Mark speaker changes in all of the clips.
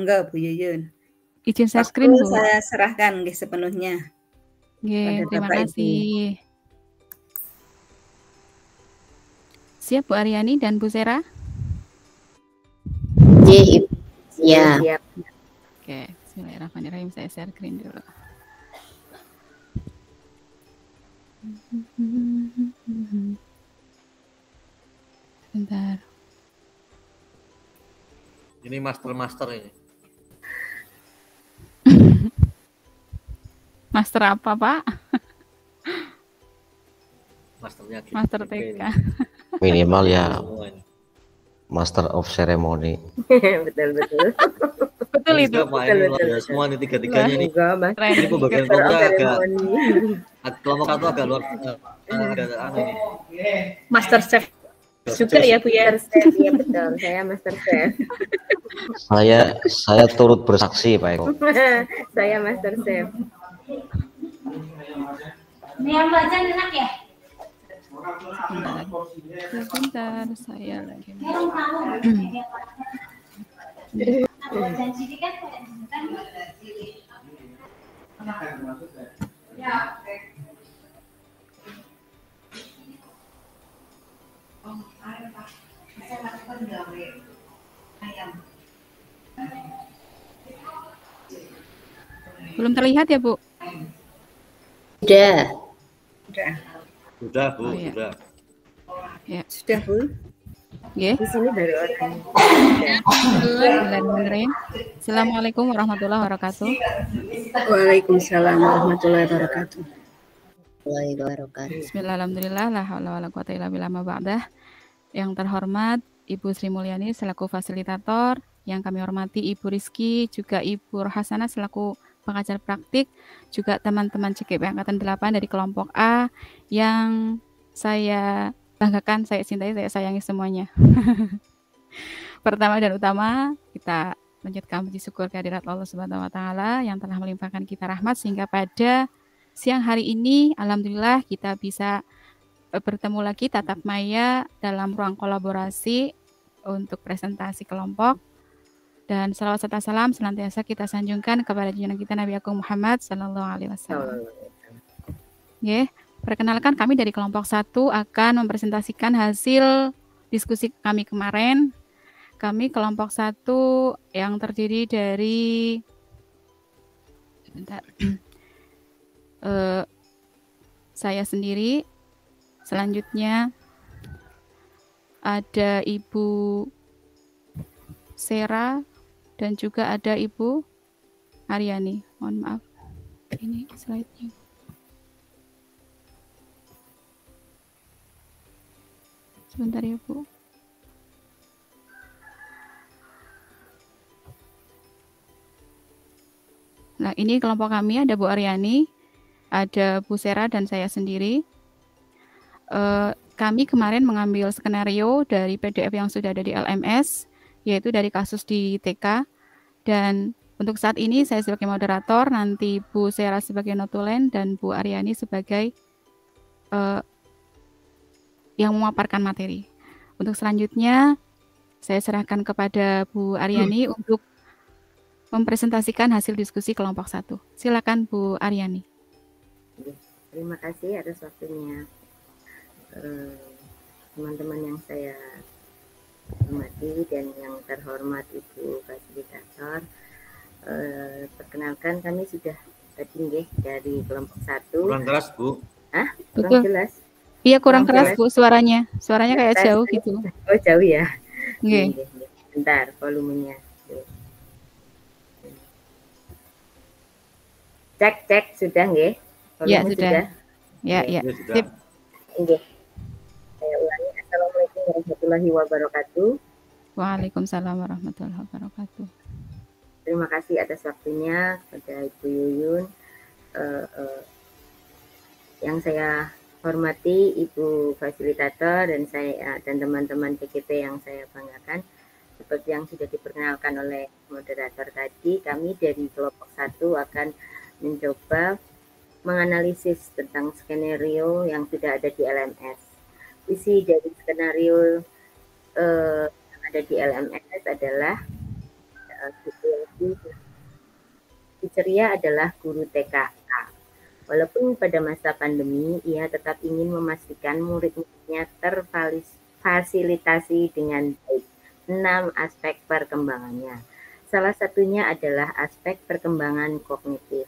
Speaker 1: Monggo Bu Yuyun.
Speaker 2: Izin share
Speaker 1: Waktu
Speaker 2: screen, Bu.
Speaker 1: saya serahkan nggih sepenuhnya.
Speaker 2: Nggih, terima
Speaker 1: Bapak,
Speaker 2: kasih. Siap Bu Aryani dan Bu Sera?
Speaker 3: Iya, siap.
Speaker 2: Oke, bismillahirrahmanirrahim. Saya share screen dulu. Bentar.
Speaker 4: Ini master ini.
Speaker 2: Master apa, Pak?
Speaker 4: Masternya gitu.
Speaker 2: Master TK.
Speaker 5: Minimal ya Master of Ceremony.
Speaker 3: Betul.
Speaker 2: Betul itu.
Speaker 4: Ya, semua nih tiga-tiganya nih. Ini pembagian kelompok kelompok satu agak luar agak aneh.
Speaker 1: Master Chef juga ya Bu ya.
Speaker 3: Iya betul, saya Master Chef.
Speaker 5: Saya turut bersaksi Pak Eko.
Speaker 3: Saya Master Chef.
Speaker 6: Ini yang belajar enak ya?
Speaker 2: Sebentar, saya lagi. Belum terlihat ya, Bu?
Speaker 3: Sudah,
Speaker 4: Bu,
Speaker 2: iya.
Speaker 4: sudah.
Speaker 2: Ya.
Speaker 1: Sudah Bu.
Speaker 2: Nggih.
Speaker 3: Di sini baru orang.
Speaker 2: Bismillahirrahmanirrahim. Assalamualaikum warahmatullahi wabarakatuh.
Speaker 1: Waalaikumsalam warahmatullahi wabarakatuh.
Speaker 2: Bismillahirrahmanirrahim. La haula wala quwata illa billah ma ba'dah. Yang terhormat Ibu Sri Mulyani selaku fasilitator, yang kami hormati Ibu Rizky, juga Ibu Rohasana selaku pengajar praktik, juga teman-teman CKP Angkatan 8 dari kelompok A yang saya banggakan, saya cintai, saya sayangi semuanya. Pertama dan utama, kita lanjutkan puji syukur kehadirat Allah Subhanahu wa taala yang telah melimpahkan kita rahmat sehingga pada siang hari ini alhamdulillah kita bisa bertemu lagi tatap maya dalam ruang kolaborasi untuk presentasi kelompok. Dan salawat serta salam senantiasa kita sanjungkan kepada junjungan kita Nabi Agung Muhammad Sallallahu Alaihi Wasallam. Yeah. Perkenalkan, kami dari kelompok 1 akan mempresentasikan hasil diskusi kami kemarin. Kami kelompok 1 yang terdiri dari saya sendiri. Selanjutnya ada Ibu Sera dan juga ada Ibu Aryani. Mohon maaf, ini slide-nya. Sebentar ya Bu. Nah, ini kelompok kami, ada Bu Aryani, ada Bu Sera dan saya sendiri. Kami kemarin mengambil skenario dari PDF yang sudah ada di LMS, yaitu dari kasus di TK. Dan untuk saat ini saya sebagai moderator, nanti Bu Sera sebagai notulen dan Bu Aryani sebagai yang memaparkan materi. Untuk selanjutnya saya serahkan kepada Bu Aryani untuk mempresentasikan hasil diskusi kelompok 1. Silakan Bu Aryani.
Speaker 3: Terima kasih atas waktunya. Teman-teman yang saya hormati dan yang terhormat Ibu Fasilitator, perkenalkan kami sudah tadi dari kelompok 1.
Speaker 4: Kurang keras Bu.
Speaker 3: Kurang jelas?
Speaker 2: Iya, kurang keras Bu suaranya. Suaranya kayak jauh gitu.
Speaker 3: Oh jauh ya?
Speaker 2: Nggih.
Speaker 3: Bentar, volumenya. Cek sudah nggih?
Speaker 2: Ya sudah. Ya. Sip.
Speaker 3: Nggih. Saya ulangi. Assalamualaikum warahmatullahi wabarakatuh.
Speaker 2: Waalaikumsalam warahmatullahi wabarakatuh.
Speaker 3: Terima kasih atas waktunya kepada Ibu Yuyun. Yang saya hormati Ibu Fasilitator dan saya dan teman-teman PKP yang saya banggakan. Seperti yang sudah diperkenalkan oleh moderator tadi, kami dari kelompok 1 akan mencoba menganalisis tentang skenario yang sudah ada di LMS. Isi dari skenario yang ada di LMS adalah situasi Bu Ceria adalah guru TK. Walaupun pada masa pandemi, ia tetap ingin memastikan murid-muridnya terfasilitasi dengan baik. 6 aspek perkembangannya. Salah satunya adalah aspek perkembangan kognitif.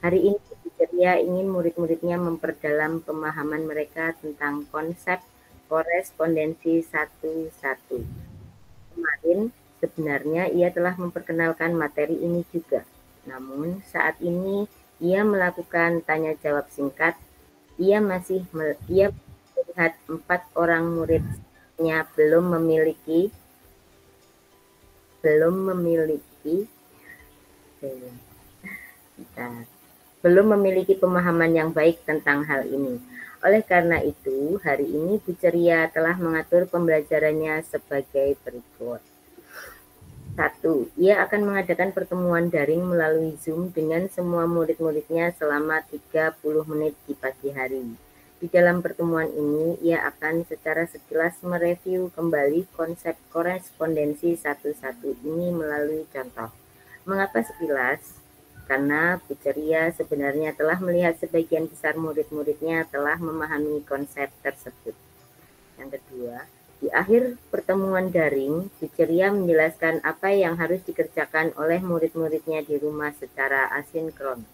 Speaker 3: Hari ini Bu Ceria ingin murid-muridnya memperdalam pemahaman mereka tentang konsep korespondensi 1-1. Kemarin sebenarnya ia telah memperkenalkan materi ini juga. Namun saat ini ia melakukan tanya jawab singkat. Ia melihat 4 orang muridnya belum memiliki pemahaman yang baik tentang hal ini. Oleh karena itu, hari ini Bu Ceria telah mengatur pembelajarannya sebagai berikut. 1. Ia akan mengadakan pertemuan daring melalui Zoom dengan semua murid-muridnya selama 30 menit di pagi hari. Di dalam pertemuan ini, ia akan secara sekilas mereview kembali konsep korespondensi 1-1 ini melalui contoh. Mengapa sekilas? Karena Bu Ceria sebenarnya telah melihat sebagian besar murid-muridnya telah memahami konsep tersebut. Yang kedua, di akhir pertemuan daring, Bu Ceria menjelaskan apa yang harus dikerjakan oleh murid-muridnya di rumah secara asinkron.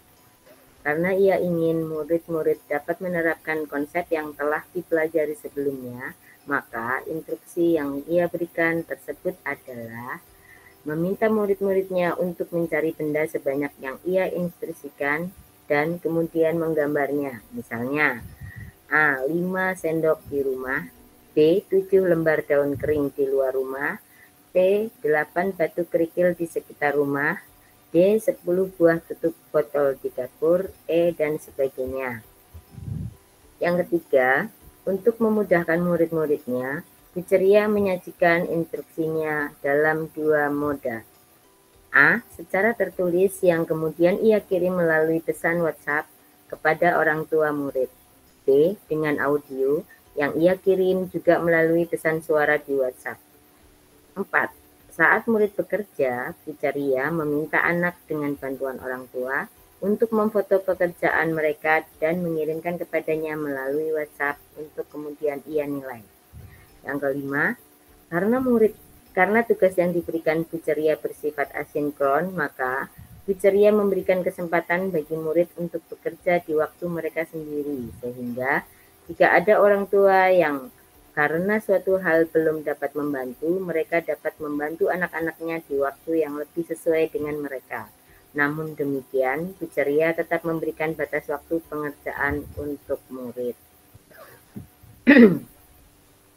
Speaker 3: Karena ia ingin murid-murid dapat menerapkan konsep yang telah dipelajari sebelumnya, maka instruksi yang ia berikan tersebut adalah meminta murid-muridnya untuk mencari benda sebanyak yang ia instruksikan dan kemudian menggambarnya. Misalnya, A. 5 sendok di rumah, B. 7 lembar daun kering di luar rumah, C. 8 batu kerikil di sekitar rumah, D. 10 buah tutup botol di dapur, E. dan sebagainya. Yang ketiga, untuk memudahkan murid-muridnya, Bu Ceria menyajikan instruksinya dalam 2 moda. A. Secara tertulis yang kemudian ia kirim melalui pesan WhatsApp kepada orang tua murid. B. Dengan audio yang ia kirim juga melalui pesan suara di WhatsApp. 4. Saat murid bekerja, Bu Ceria meminta anak dengan bantuan orang tua untuk memfoto pekerjaan mereka dan mengirimkan kepadanya melalui WhatsApp untuk kemudian ia nilai. Yang kelima, karena tugas yang diberikan Bu Ceria bersifat asinkron, maka Bu Ceria memberikan kesempatan bagi murid untuk bekerja di waktu mereka sendiri, sehingga jika ada orang tua yang karena suatu hal belum dapat membantu, mereka dapat membantu anak-anaknya di waktu yang lebih sesuai dengan mereka. Namun demikian, Bu Ceria tetap memberikan batas waktu pengerjaan untuk murid.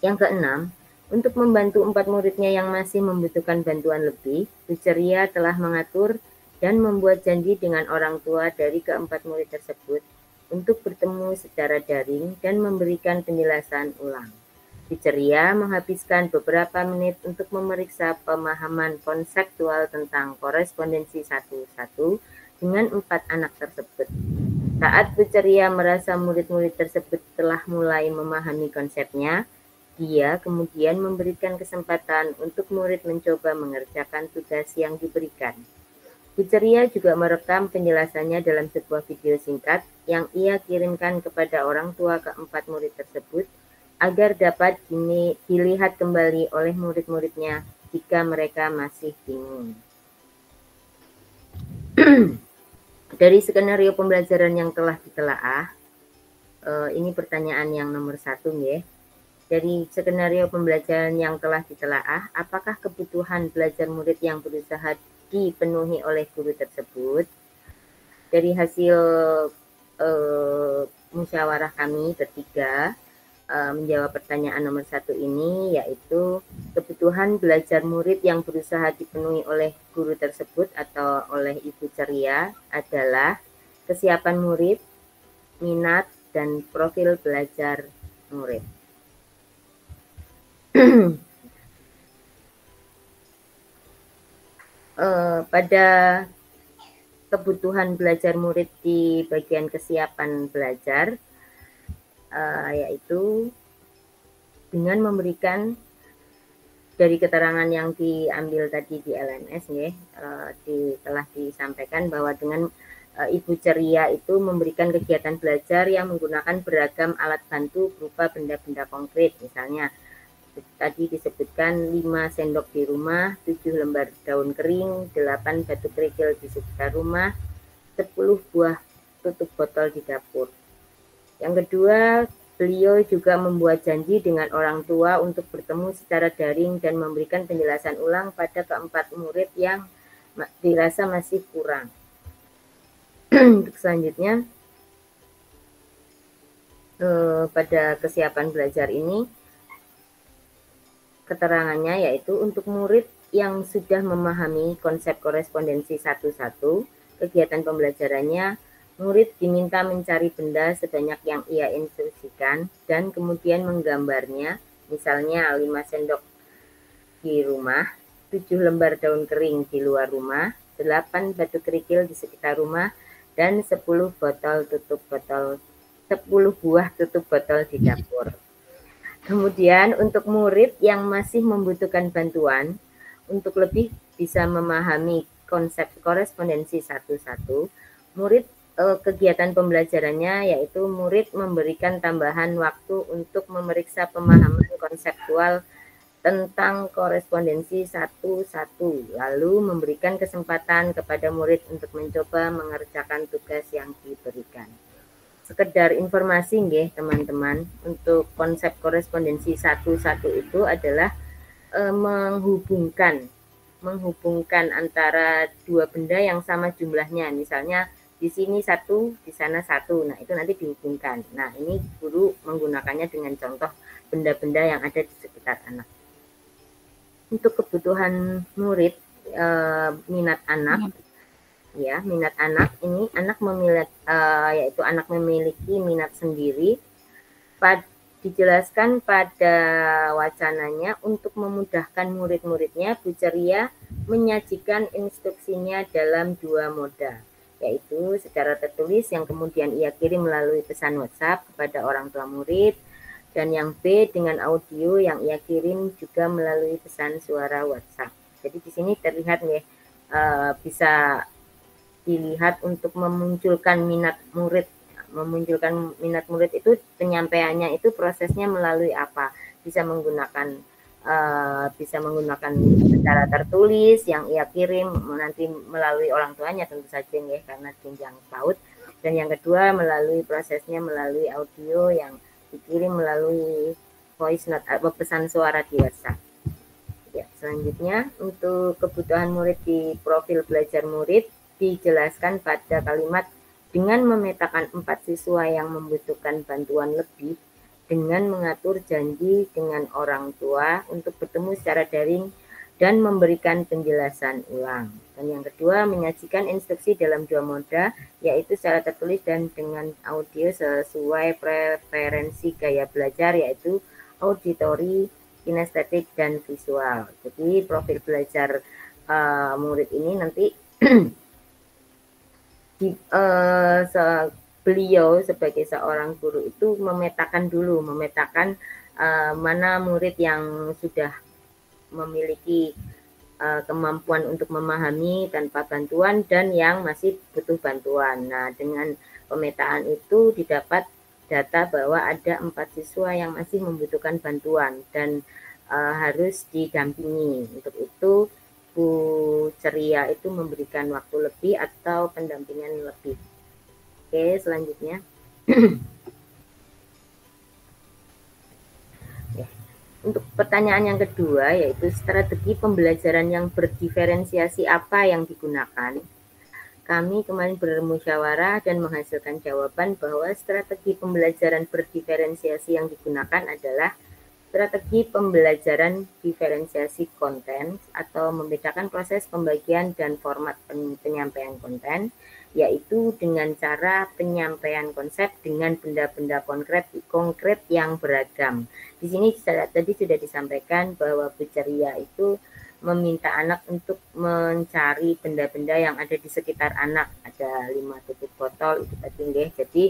Speaker 3: Yang keenam, untuk membantu 4 muridnya yang masih membutuhkan bantuan lebih, Bu Ceria telah mengatur dan membuat janji dengan orang tua dari keempat murid tersebut untuk bertemu secara daring dan memberikan penjelasan ulang. Bu Ceria menghabiskan beberapa menit untuk memeriksa pemahaman konseptual tentang korespondensi 1-1 dengan 4 anak tersebut. Saat Bu Ceria merasa murid-murid tersebut telah mulai memahami konsepnya, dia kemudian memberikan kesempatan untuk murid mencoba mengerjakan tugas yang diberikan. Bu Ceria juga merekam penjelasannya dalam sebuah video singkat yang ia kirimkan kepada orang tua keempat murid tersebut agar dapat dilihat kembali oleh murid-muridnya jika mereka masih bingung. Dari skenario pembelajaran yang telah ditelaah, ini pertanyaan yang nomor 1 ya. Dari skenario pembelajaran yang telah ditelaah, apakah kebutuhan belajar murid yang berusaha dipenuhi oleh guru tersebut? Dari hasil musyawarah kami bertiga, menjawab pertanyaan nomor 1 ini, yaitu kebutuhan belajar murid yang berusaha dipenuhi oleh guru tersebut atau oleh Ibu Ceria adalah kesiapan murid, minat, dan profil belajar murid. Pada kebutuhan belajar murid di bagian kesiapan belajar, yaitu dengan memberikan dari keterangan yang diambil tadi di LMS telah disampaikan bahwa dengan Ibu Ceria itu memberikan kegiatan belajar yang menggunakan beragam alat bantu berupa benda-benda konkret. Misalnya tadi disebutkan 5 sendok di rumah, 7 lembar daun kering, 8 batu kerikil di sekitar rumah, 10 buah tutup botol di dapur. Yang kedua, beliau juga membuat janji dengan orang tua untuk bertemu secara daring dan memberikan penjelasan ulang pada keempat murid yang dirasa masih kurang. Untuk selanjutnya, pada kesiapan belajar ini, keterangannya yaitu untuk murid yang sudah memahami konsep korespondensi 1-1, kegiatan pembelajarannya, murid diminta mencari benda sebanyak yang ia instruksikan dan kemudian menggambarnya, misalnya 5 sendok di rumah, 7 lembar daun kering di luar rumah, 8 batu kerikil di sekitar rumah, dan 10 buah tutup botol di dapur. Kemudian untuk murid yang masih membutuhkan bantuan untuk lebih bisa memahami konsep korespondensi 1-1, murid kegiatan pembelajarannya yaitu murid memberikan tambahan waktu untuk memeriksa pemahaman konseptual tentang korespondensi 1-1, lalu memberikan kesempatan kepada murid untuk mencoba mengerjakan tugas yang diberikan. Sekedar informasi nggih teman-teman, untuk konsep korespondensi 1-1 itu adalah menghubungkan antara dua benda yang sama jumlahnya, misalnya di sini 1, di sana 1. Nah, itu nanti dihubungkan. Nah, ini guru menggunakannya dengan contoh benda-benda yang ada di sekitar anak. Untuk kebutuhan murid, minat anak, ini anak memiliki minat sendiri. Dijelaskan pada wacananya untuk memudahkan murid-muridnya, Bu Ceria menyajikan instruksinya dalam 2 moda, yaitu secara tertulis yang kemudian ia kirim melalui pesan WhatsApp kepada orang tua murid, dan yang B dengan audio yang ia kirim juga melalui pesan suara WhatsApp. Jadi di sini terlihat nih, bisa dilihat untuk memunculkan minat murid. Memunculkan minat murid itu penyampaiannya itu prosesnya melalui apa? Bisa menggunakan secara tertulis yang ia kirim nanti melalui orang tuanya tentu saja ya, karena jenjang PAUD, dan yang kedua melalui prosesnya melalui audio yang dikirim melalui voice note atau pesan suara di WhatsApp. Ya, selanjutnya untuk kebutuhan murid di profil belajar murid dijelaskan pada kalimat dengan memetakan 4 siswa yang membutuhkan bantuan lebih dengan mengatur janji dengan orang tua untuk bertemu secara daring dan memberikan penjelasan ulang. Dan yang kedua, menyajikan instruksi dalam 2 moda, yaitu secara tertulis dan dengan audio sesuai preferensi gaya belajar, yaitu auditory, kinestetik, dan visual. Jadi profil belajar murid ini nanti beliau sebagai seorang guru itu memetakan mana murid yang sudah memiliki kemampuan untuk memahami tanpa bantuan dan yang masih butuh bantuan. Nah, dengan pemetaan itu didapat data bahwa ada 4 siswa yang masih membutuhkan bantuan dan harus didampingi. Untuk itu Bu Ceria itu memberikan waktu lebih atau pendampingan lebih. Oke, selanjutnya. Untuk pertanyaan yang kedua, yaitu strategi pembelajaran yang berdiferensiasi apa yang digunakan. Kami kemarin bermusyawarah dan menghasilkan jawaban bahwa strategi pembelajaran berdiferensiasi yang digunakan adalah strategi pembelajaran diferensiasi konten atau membedakan proses pembagian dan format penyampaian konten, yaitu dengan cara penyampaian konsep dengan benda-benda konkret yang beragam. Di sini tadi sudah disampaikan bahwa Bu Ceria itu meminta anak untuk mencari benda-benda yang ada di sekitar anak. Ada 5 tutup botol itu tadi nggih. Jadi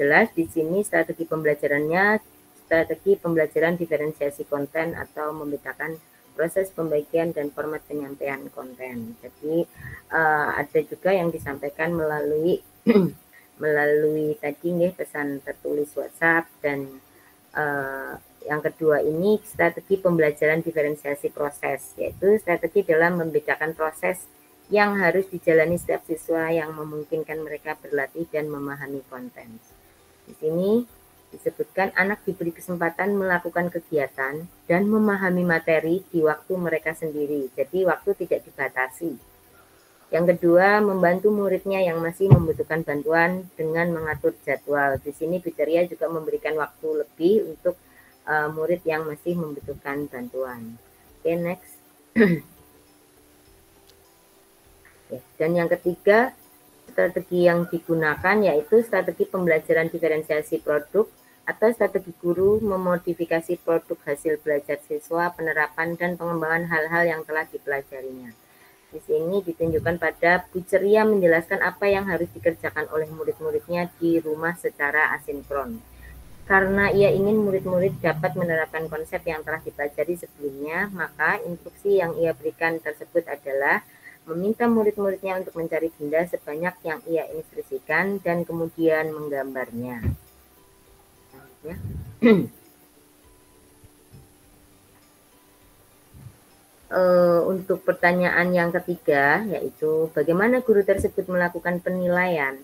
Speaker 3: jelas di sini strategi pembelajarannya strategi pembelajaran diferensiasi konten atau membedakan proses pembagian dan format penyampaian konten. Jadi ada juga yang disampaikan melalui melalui tadi nih pesan tertulis WhatsApp, dan yang kedua ini strategi pembelajaran diferensiasi proses, yaitu strategi dalam membedakan proses yang harus dijalani setiap siswa yang memungkinkan mereka berlatih dan memahami konten. Di sini disebutkan anak diberi kesempatan melakukan kegiatan dan memahami materi di waktu mereka sendiri, jadi waktu tidak dibatasi. Yang kedua, membantu muridnya yang masih membutuhkan bantuan dengan mengatur jadwal. Di sini Bu Ceria juga memberikan waktu lebih untuk murid yang masih membutuhkan bantuan. Oke, next. Dan yang ketiga, strategi yang digunakan yaitu strategi pembelajaran diferensiasi produk atau strategi guru memodifikasi produk hasil belajar siswa, penerapan dan pengembangan hal-hal yang telah dipelajarinya. Di sini ditunjukkan pada Bu Ceria menjelaskan apa yang harus dikerjakan oleh murid-muridnya di rumah secara asinkron. Karena ia ingin murid-murid dapat menerapkan konsep yang telah dipelajari sebelumnya, maka instruksi yang ia berikan tersebut adalah meminta murid-muridnya untuk mencari benda sebanyak yang ia instruksikan dan kemudian menggambarnya. Ya. Untuk pertanyaan yang ketiga, yaitu bagaimana guru tersebut melakukan penilaian.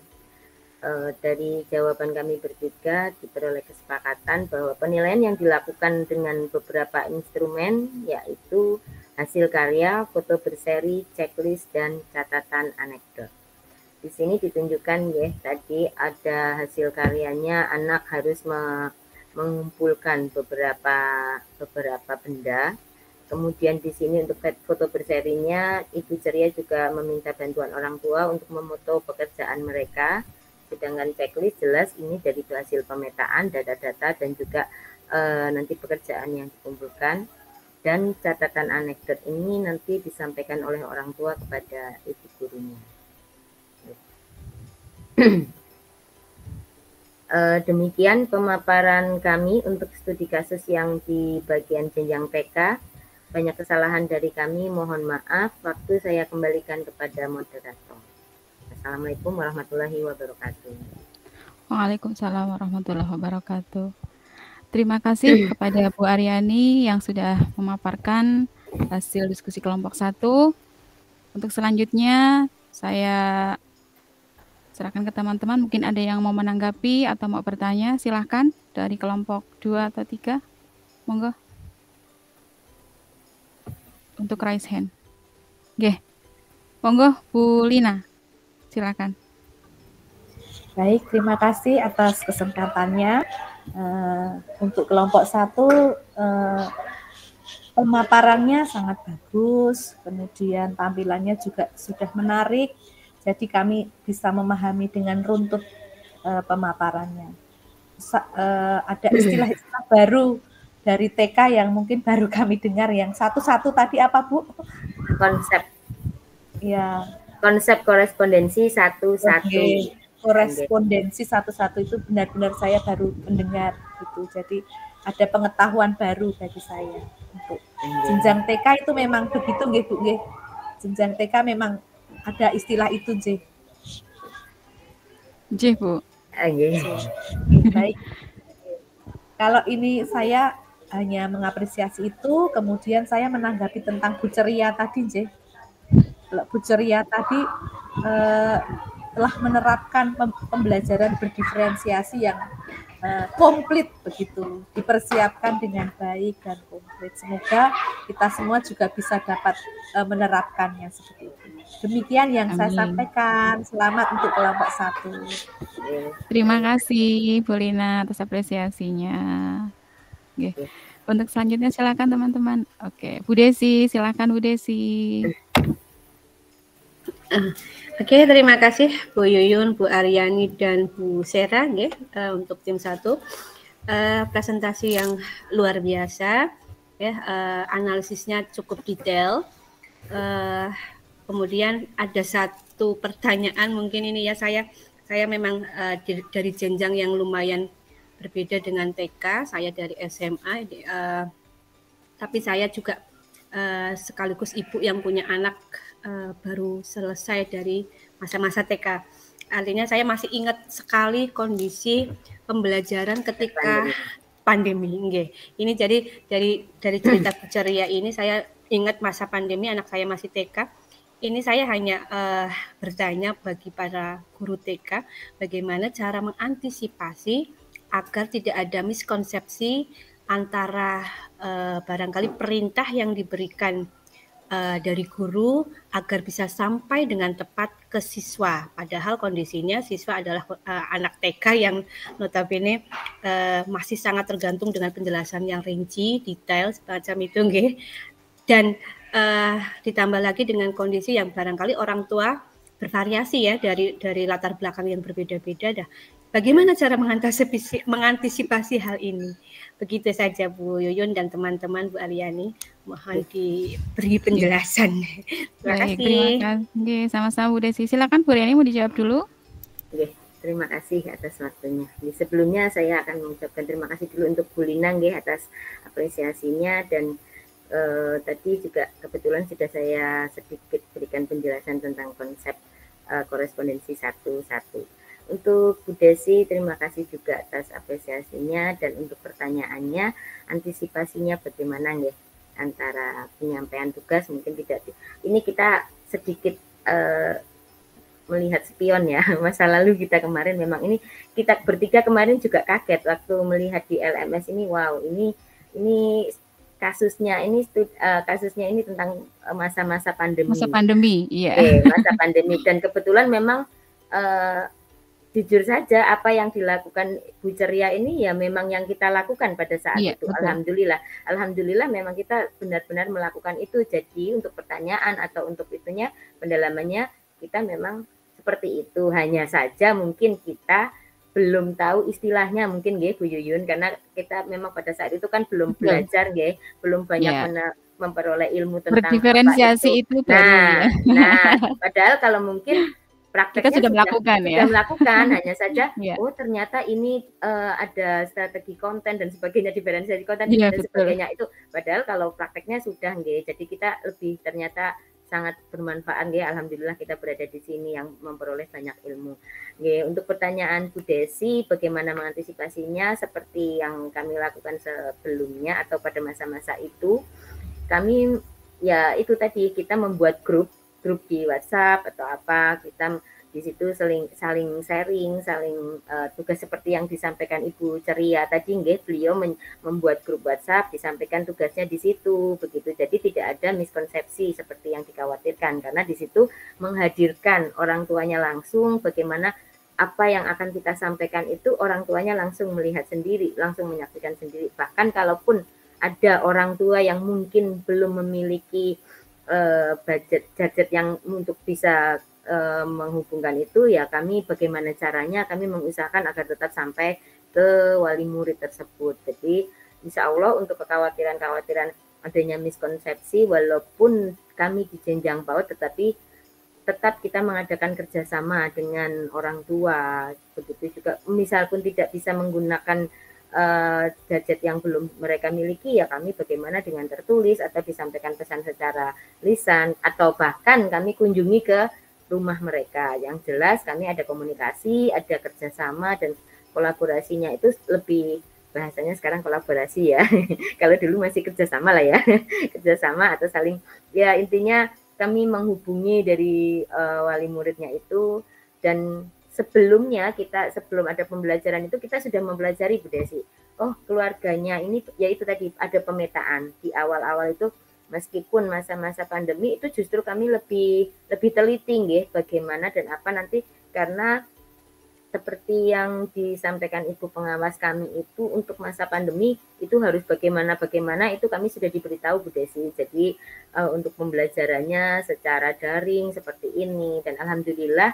Speaker 3: Dari jawaban kami bertiga diperoleh kesepakatan bahwa penilaian yang dilakukan dengan beberapa instrumen, yaitu hasil karya, foto berseri, checklist, dan catatan anekdot. Di sini ditunjukkan ya, tadi ada hasil karyanya, anak harus mengumpulkan beberapa benda. Kemudian di sini untuk foto berserinya, Ibu Ceria juga meminta bantuan orang tua untuk memoto pekerjaan mereka. Sedangkan checklist jelas ini dari hasil pemetaan data-data dan juga nanti pekerjaan yang dikumpulkan. Dan catatan anekdot ini nanti disampaikan oleh orang tua kepada ibu gurunya. Demikian pemaparan kami untuk studi kasus yang di bagian jenjang TK. Banyak kesalahan dari kami, mohon maaf. Waktu saya kembalikan kepada moderator. Assalamualaikum warahmatullahi wabarakatuh.
Speaker 2: Waalaikumsalam warahmatullahi wabarakatuh. Terima kasih kepada Bu Aryani yang sudah memaparkan hasil diskusi kelompok 1. Untuk selanjutnya saya serahkan ke teman-teman. Mungkin ada yang mau menanggapi atau mau bertanya, silahkan dari kelompok 2 atau 3. Monggo. Untuk raise hand. Oke. Monggo Bu Lina. Silakan.
Speaker 7: Baik, terima kasih atas kesempatannya. Untuk kelompok 1 pemaparannya sangat bagus, kemudian tampilannya juga sudah menarik. Jadi kami bisa memahami dengan runtut pemaparannya. Ada istilah-istilah baru dari TK yang mungkin baru kami dengar. Yang satu-satu tadi apa, Bu?
Speaker 3: Konsep.
Speaker 7: Ya.
Speaker 3: Konsep korespondensi satu-satu.
Speaker 7: Okay. Korespondensi satu-satu itu benar-benar saya baru mendengar gitu. Jadi ada pengetahuan baru bagi saya. Untuk jenjang TK itu memang begitu nggih, Bu nggih. Jenjang TK memang ada istilah itu, J.
Speaker 2: J, Bu.
Speaker 7: Baik. Kalau ini saya hanya mengapresiasi itu, kemudian saya menanggapi tentang Bu Ceria tadi, J. Kalau Bu Ceria tadi telah menerapkan pembelajaran berdiferensiasi yang komplit begitu, dipersiapkan dengan baik dan komplit. Semoga kita semua juga bisa dapat menerapkannya seperti itu. Demikian yang Amin. Saya sampaikan. Selamat untuk kelompok 1.
Speaker 2: Terima kasih Bu Lina atas apresiasinya. Oke. Untuk selanjutnya silakan teman-teman. Oke, Bu Desi, silakan Bu Desi.
Speaker 8: Oke, terima kasih Bu Yuyun, Bu Aryani, dan Bu Sera untuk tim 1. Presentasi yang luar biasa, analisisnya cukup detail. Kemudian ada satu pertanyaan mungkin ini ya, saya memang dari jenjang yang lumayan berbeda dengan TK. Saya dari SMA, tapi saya juga sekaligus ibu yang punya anak baru selesai dari masa-masa TK. Artinya saya masih ingat sekali kondisi pembelajaran ketika pandemi. Ini jadi dari cerita Bu Ceria ini saya ingat masa pandemi, anak saya masih TK. Ini saya hanya bertanya bagi para guru TK bagaimana cara mengantisipasi agar tidak ada miskonsepsi antara barangkali perintah yang diberikan dari guru agar bisa sampai dengan tepat ke siswa. Padahal kondisinya siswa adalah anak TK yang notabene masih sangat tergantung dengan penjelasan yang rinci, detail semacam itu, nggih. Dan ditambah lagi dengan kondisi yang barangkali orang tua bervariasi ya dari latar belakang yang berbeda-beda. Bagaimana cara mengantisipasi hal ini? Begitu saja Bu Yuyun dan teman-teman, Bu Aryani, mohon diberi penjelasan. Terima kasih.
Speaker 2: Terima kasih. Sama-sama Bu Desi. Silakan Bu Aryani mau dijawab dulu.
Speaker 3: Oke, terima kasih atas waktunya. Sebelumnya saya akan mengucapkan terima kasih dulu untuk Bu Lina atas apresiasinya, dan tadi juga kebetulan sudah saya sedikit berikan penjelasan tentang konsep korespondensi 1-1. Untuk Bu Desi, terima kasih juga atas apresiasinya, dan untuk pertanyaannya, antisipasinya bagaimana ya antara penyampaian tugas mungkin tidak. Ini kita sedikit melihat spion ya, masa lalu kita kemarin memang ini kita bertiga kemarin juga kaget waktu melihat di LMS ini, wow ini kasusnya ini tentang masa-masa pandemi.
Speaker 2: Masa pandemi, iya.
Speaker 3: Masa pandemi, dan kebetulan memang jujur saja apa yang dilakukan Bu Ceria ini ya memang yang kita lakukan pada saat itu. Betul. Alhamdulillah memang kita benar-benar melakukan itu. Jadi untuk pertanyaan atau untuk itunya pendalamannya kita memang seperti itu. Hanya saja mungkin kita belum tahu istilahnya mungkin nggih Bu Yuyun, karena kita memang pada saat itu kan belum belajar nggih, belum banyak memperoleh ilmu tentang
Speaker 2: berdiferensiasi itu.
Speaker 3: Nah, padahal kalau mungkin prakteknya
Speaker 2: kita sudah melakukan
Speaker 3: hanya saja oh ternyata ini ada strategi konten dan sebagainya, diferensiasi konten dan sebagainya itu, padahal kalau prakteknya sudah nggih, jadi kita lebih ternyata sangat bermanfaat nggih. Alhamdulillah kita berada di sini yang memperoleh banyak ilmu nggih. Untuk pertanyaan Bu Desi bagaimana mengantisipasinya, seperti yang kami lakukan sebelumnya atau pada masa-masa itu, kami ya itu tadi kita membuat grup di WhatsApp atau apa, kita di situ saling sharing, tugas seperti yang disampaikan Ibu Ceria tadi nggih, beliau membuat grup WhatsApp, disampaikan tugasnya di situ begitu. Jadi tidak ada miskonsepsi seperti yang dikhawatirkan, karena di situ menghadirkan orang tuanya langsung, bagaimana apa yang akan kita sampaikan itu orang tuanya langsung melihat sendiri, langsung menyaksikan sendiri. Bahkan kalaupun ada orang tua yang mungkin belum memiliki budget yang untuk bisa menghubungkan itu, ya kami bagaimana caranya kami mengusahakan agar tetap sampai ke wali murid tersebut. Jadi insya Allah untuk kekhawatiran adanya miskonsepsi, walaupun kami di jenjang PAUD tetapi tetap kita mengadakan kerjasama dengan orang tua. Begitu juga misal pun tidak bisa menggunakan gadget yang belum mereka miliki, ya kami bagaimana dengan tertulis atau disampaikan pesan secara lisan, atau bahkan kami kunjungi ke rumah mereka. Yang jelas kami ada komunikasi, ada kerjasama, dan kolaborasinya itu lebih, bahasanya sekarang kolaborasi ya kalau dulu masih kerjasama lah ya kerjasama atau saling, ya intinya kami menghubungi dari wali muridnya itu. Dan sebelumnya sebelum ada pembelajaran itu kita sudah mempelajari Bu Desi. Oh keluarganya ini, ya itu tadi ada pemetaan di awal-awal itu, meskipun masa-masa pandemi itu justru kami lebih teliti nggih bagaimana dan apa nanti, karena seperti yang disampaikan Ibu pengawas kami itu untuk masa pandemi itu harus bagaimana itu kami sudah diberitahu Bu Desi. Jadi untuk pembelajarannya secara daring seperti ini, dan alhamdulillah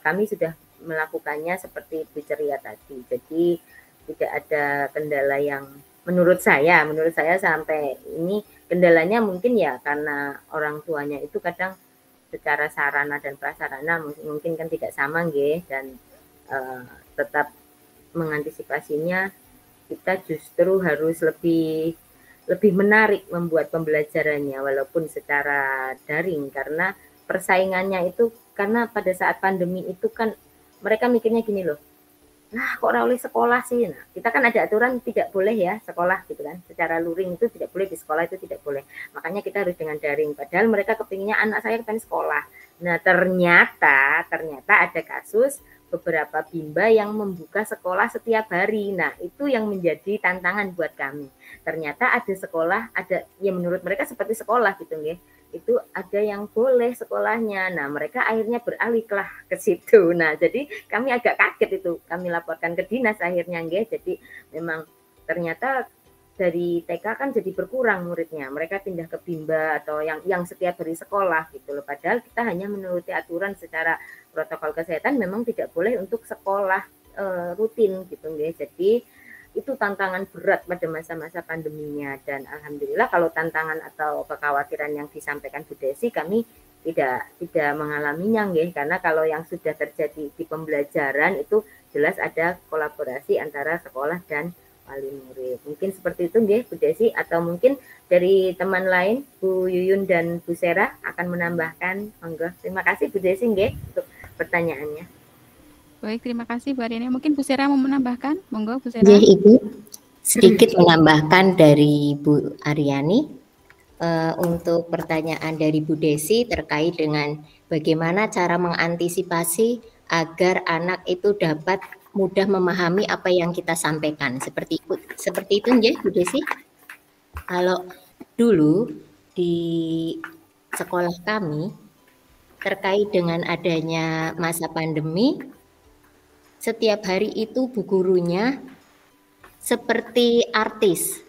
Speaker 3: kami sudah melakukannya seperti Bu Ceria tadi. Jadi tidak ada kendala yang menurut saya sampai ini, kendalanya mungkin ya karena orang tuanya itu kadang secara sarana dan prasarana mungkin kan tidak sama nggih, dan tetap mengantisipasinya kita justru harus lebih menarik membuat pembelajarannya walaupun secara daring, karena persaingannya itu, karena pada saat pandemi itu kan mereka mikirnya gini loh, nah kok ora oleh sekolah sih. Nah, kita kan ada aturan tidak boleh ya sekolah gitu kan, secara luring itu tidak boleh, di sekolah itu tidak boleh, makanya kita harus dengan daring, padahal mereka kepinginnya anak saya pengen sekolah. Nah ternyata ada kasus beberapa bimba yang membuka sekolah setiap hari. Nah itu yang menjadi tantangan buat kami. Ternyata ada sekolah, ada yang menurut mereka seperti sekolah gitu nggih, itu ada yang boleh sekolahnya. Nah mereka akhirnya beralihlah ke situ. Nah jadi kami agak kaget itu, kami laporkan ke dinas akhirnya nggih. Jadi memang ternyata dari TK kan jadi berkurang muridnya, mereka pindah ke bimba atau yang setiap hari sekolah gitu loh. Padahal kita hanya menuruti aturan secara protokol kesehatan, memang tidak boleh untuk sekolah rutin gitu nggih. Jadi itu tantangan berat pada masa-masa pandeminya, dan alhamdulillah kalau tantangan atau kekhawatiran yang disampaikan Bu Desi kami tidak mengalaminya nggih, karena kalau yang sudah terjadi di pembelajaran itu jelas ada kolaborasi antara sekolah dan wali murid. Mungkin seperti itu nggih Bu Desi, atau mungkin dari teman lain Bu Yuyun dan Bu Sera akan menambahkan. Monggo. Terima kasih Bu Desi nggih untuk pertanyaannya.
Speaker 2: Baik, terima kasih Bu Aryani. Mungkin Bu Sera mau menambahkan? Monggo Bu Sera.
Speaker 9: Ya, Ibu. Sedikit menambahkan dari Bu Aryani untuk pertanyaan dari Bu Desi terkait dengan bagaimana cara mengantisipasi agar anak itu dapat mudah memahami apa yang kita sampaikan. Seperti itu ya Bu Desi. Kalau dulu di sekolah kami terkait dengan adanya masa pandemi, setiap hari itu bu gurunya seperti artis,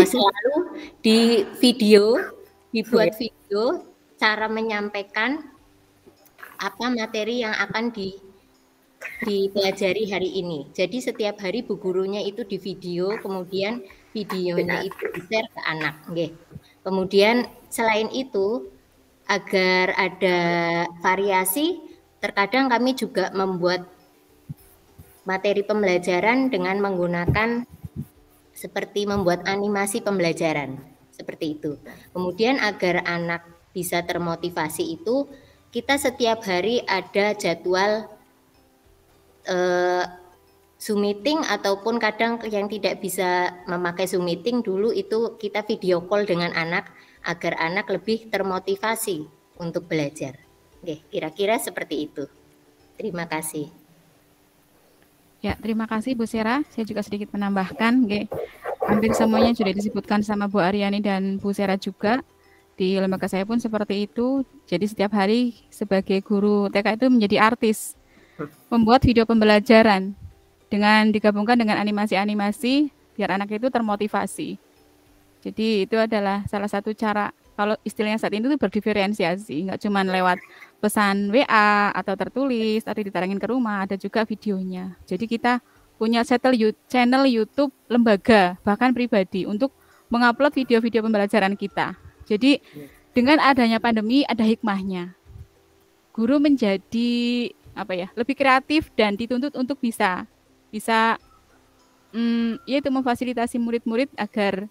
Speaker 9: selalu dibuat video cara menyampaikan apa materi yang akan dipelajari hari ini. Jadi setiap hari bu gurunya itu di video, kemudian videonya itu di-share ke anak. Kemudian selain itu, agar ada variasi, terkadang kami juga membuat materi pembelajaran dengan menggunakan seperti membuat animasi pembelajaran, seperti itu. Kemudian agar anak bisa termotivasi itu, kita setiap hari ada jadwal Zoom meeting, ataupun kadang yang tidak bisa memakai Zoom meeting dulu itu kita video call dengan anak agar anak lebih termotivasi untuk belajar. Oke, kira-kira seperti itu. Terima kasih.
Speaker 2: Ya, terima kasih Bu Sera. Saya juga sedikit menambahkan, hampir semuanya sudah disebutkan sama Bu Aryani dan Bu Sera juga. Di lembaga saya pun seperti itu. Jadi setiap hari sebagai guru TK itu menjadi artis, membuat video pembelajaran dengan digabungkan dengan animasi-animasi biar anak itu termotivasi. Jadi itu adalah salah satu cara, kalau istilahnya saat ini itu berdiferensiasi, nggak cuma lewat pesan WA atau tertulis atau ditayangin ke rumah, ada juga videonya. Jadi kita punya channel YouTube lembaga, bahkan pribadi, untuk mengupload video-video pembelajaran kita. Jadi dengan adanya pandemi ada hikmahnya. Guru menjadi lebih kreatif dan dituntut untuk bisa yaitu memfasilitasi murid-murid agar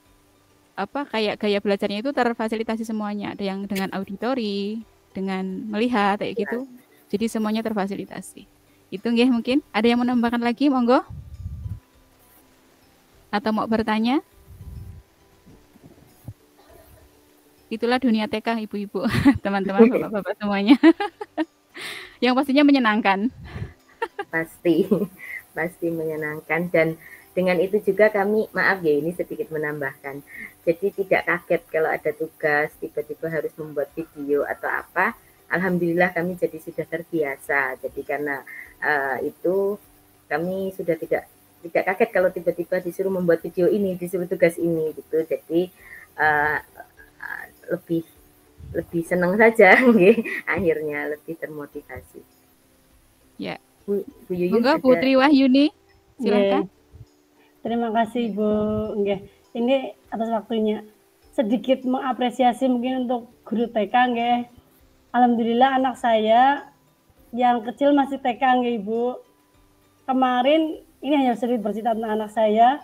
Speaker 2: kayak gaya belajarnya itu terfasilitasi semuanya. Ada yang dengan auditori, dengan melihat kayak gitu. Jadi semuanya terfasilitasi. Itu nggih, mungkin ada yang menambahkan lagi, monggo. Atau mau bertanya? Itulah dunia TK, ibu-ibu, teman-teman, bapak-bapak semuanya. Yang pastinya menyenangkan.
Speaker 3: Pasti menyenangkan, dan dengan itu juga kami, maaf ya ini sedikit menambahkan, jadi tidak kaget kalau ada tugas tiba-tiba harus membuat video atau apa. Alhamdulillah kami jadi sudah terbiasa. Jadi karena itu kami sudah tidak kaget kalau tiba-tiba disuruh membuat video ini, disuruh tugas ini gitu. Jadi lebih senang saja, akhirnya lebih termotivasi.
Speaker 2: Ya, Bu Yuyun, Putri Wahyuni, silakan.
Speaker 10: Terima kasih Bu. Ini atas waktunya. Sedikit mengapresiasi mungkin untuk guru TK, Alhamdulillah anak saya yang kecil masih TK, Ibu. Kemarin ini hanya sedikit bercerita tentang anak saya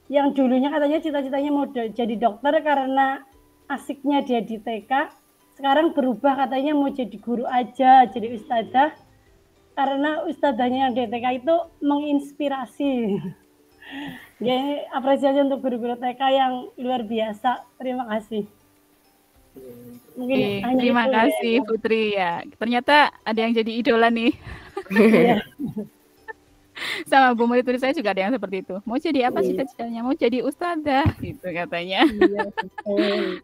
Speaker 10: yang dulunya katanya cita-citanya mau jadi dokter karena asiknya dia di TK, sekarang berubah katanya mau jadi guru aja, jadi ustadzah, karena ustadzahnya yang di TK itu menginspirasi. Jadi apresiasi untuk guru-guru TK yang luar biasa. Terima kasih.
Speaker 2: Mungkin terima kasih Putri ya. Ternyata ada yang jadi idola nih. Sama Bu murid saya juga ada yang seperti itu. Mau jadi apa cita-citanya? Mau jadi ustadzah gitu katanya.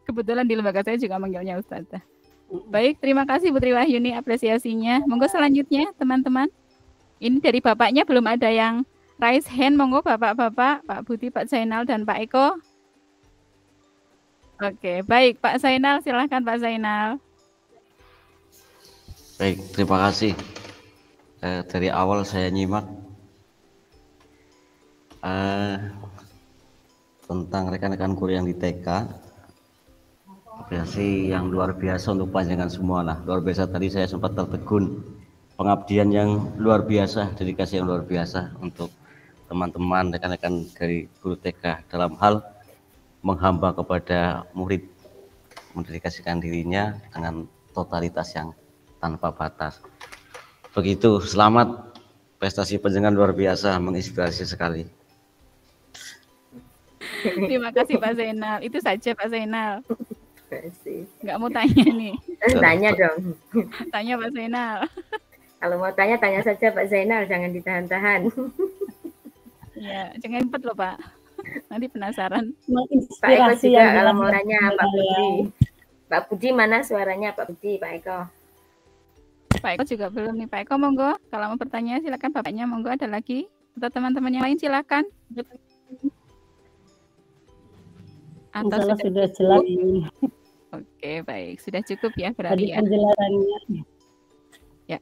Speaker 2: Kebetulan di lembaga saya juga manggilnya ustadzah. Baik, terima kasih Putri Wahyuni apresiasinya. Monggo selanjutnya teman-teman. Ini dari bapaknya belum ada yang raise hand. Monggo bapak-bapak, Pak Budi, Pak Zainal, dan Pak Eko. Oke, baik Pak Zainal, silahkan Pak Zainal.
Speaker 5: Baik, terima kasih. Dari awal saya nyimak tentang rekan-rekan guru yang di TK. Apresiasi yang luar biasa untuk panjenengan semua lah. Luar biasa, tadi saya sempat tertegun. Pengabdian yang luar biasa, dedikasi yang luar biasa untuk teman-teman, rekan-rekan dari guru TK dalam hal menghamba kepada murid, mendedikasikan dirinya dengan totalitas yang tanpa batas. Begitu, selamat, prestasi panjenengan luar biasa, menginspirasi sekali.
Speaker 2: Terima kasih Pak Zainal. Itu saja Pak Zainal. Nggak mau tanya nih.
Speaker 3: Tanya dong.
Speaker 2: Tanya Pak Zainal.
Speaker 3: Kalau mau tanya, tanya saja Pak Zainal, jangan ditahan-tahan.
Speaker 2: Ya, jangan impet loh Pak. Nanti penasaran.
Speaker 3: Pak Eko juga kalau mau nanya Pak Budi. Pak Budi mana suaranya Pak Budi, Pak Eko?
Speaker 2: Pak Eko juga belum nih. Pak Eko monggo, kalau mau bertanya silakan bapaknya, monggo ada lagi. Atau teman-teman yang lain silakan. Atau sudah jelas. Oke, baik. Sudah cukup ya berarti ya. Penjelasannya. Ya.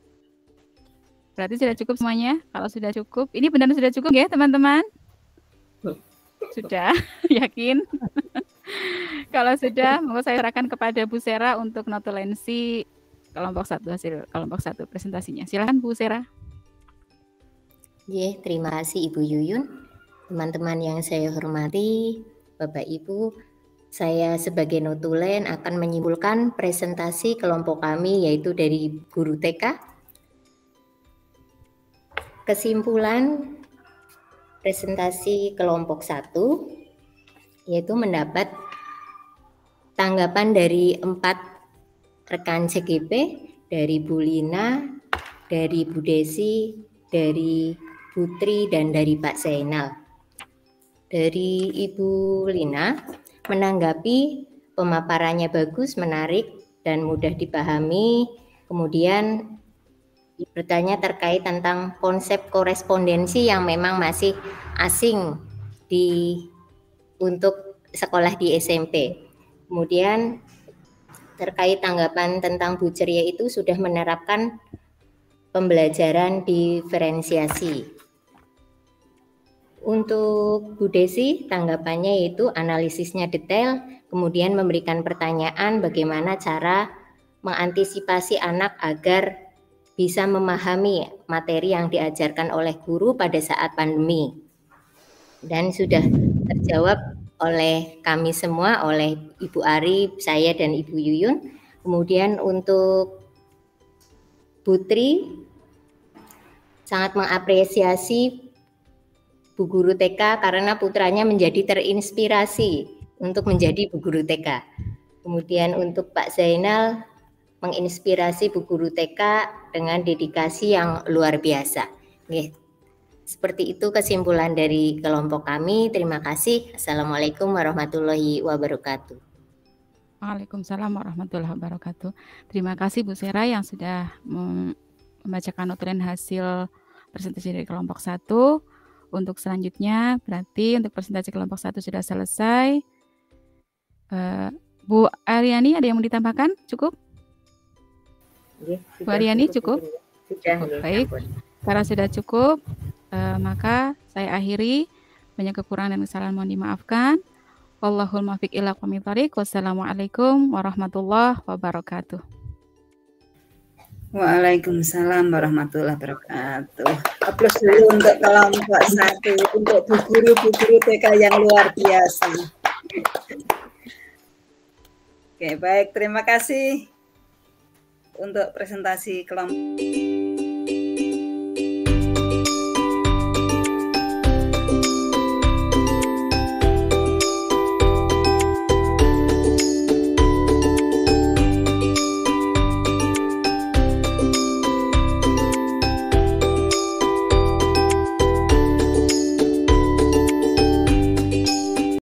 Speaker 2: Berarti sudah cukup semuanya. Kalau sudah cukup, ini benar sudah cukup ya teman-teman? Sudah, yakin? Kalau sudah, monggo saya serahkan kepada Bu Sera untuk notulensi kelompok 1 hasil kelompok 1 presentasinya. Silakan Bu Sera.
Speaker 9: Terima kasih Ibu Yuyun. Teman-teman yang saya hormati, Bapak Ibu, saya sebagai notulen akan menyimpulkan presentasi kelompok kami yaitu dari guru TK. Kesimpulan presentasi kelompok 1 yaitu mendapat tanggapan dari 4 rekan CGP, dari Bu Lina, dari Bu Desi, dari Putri, dan dari Pak Zainal. Dari Ibu Lina menanggapi pemaparannya bagus, menarik, dan mudah dipahami. Kemudian bertanya terkait tentang konsep korespondensi yang memang masih asing untuk sekolah di SMP. Kemudian terkait tanggapan tentang Bu Ceria itu sudah menerapkan pembelajaran diferensiasi. Untuk Bu Desi, tanggapannya yaitu analisisnya detail, kemudian memberikan pertanyaan bagaimana cara mengantisipasi anak agar bisa memahami materi yang diajarkan oleh guru pada saat pandemi. Dan sudah terjawab oleh kami semua, oleh Ibu Ari, saya, dan Ibu Yuyun. Kemudian untuk Putri, sangat mengapresiasi Bu Guru TK karena putranya menjadi terinspirasi untuk menjadi Bu Guru TK. Kemudian untuk Pak Zainal, menginspirasi Bu Guru TK dengan dedikasi yang luar biasa. Oke. Seperti itu kesimpulan dari kelompok kami. Terima kasih. Assalamualaikum warahmatullahi wabarakatuh.
Speaker 2: Waalaikumsalam warahmatullahi wabarakatuh. Terima kasih Bu Sera yang sudah membacakan notulen hasil presentasi dari kelompok 1. Untuk selanjutnya, berarti untuk presentasi kelompok 1 sudah selesai. Bu Aryani ada yang mau ditambahkan? Cukup? Bu Aryani cukup?
Speaker 3: Sudah.
Speaker 2: Baik, karena sudah cukup, maka saya akhiri. Banyak kekurangan dan kesalahan mohon dimaafkan. Wallahul muwaffiq ila aqwamit thoriq. Wassalamualaikum warahmatullahi wabarakatuh.
Speaker 11: Waalaikumsalam warahmatullahi wabarakatuh. Aplaus dulu untuk kelompok 1, untuk bu guru TK yang luar biasa. Oke, baik, terima kasih untuk presentasi kelompok.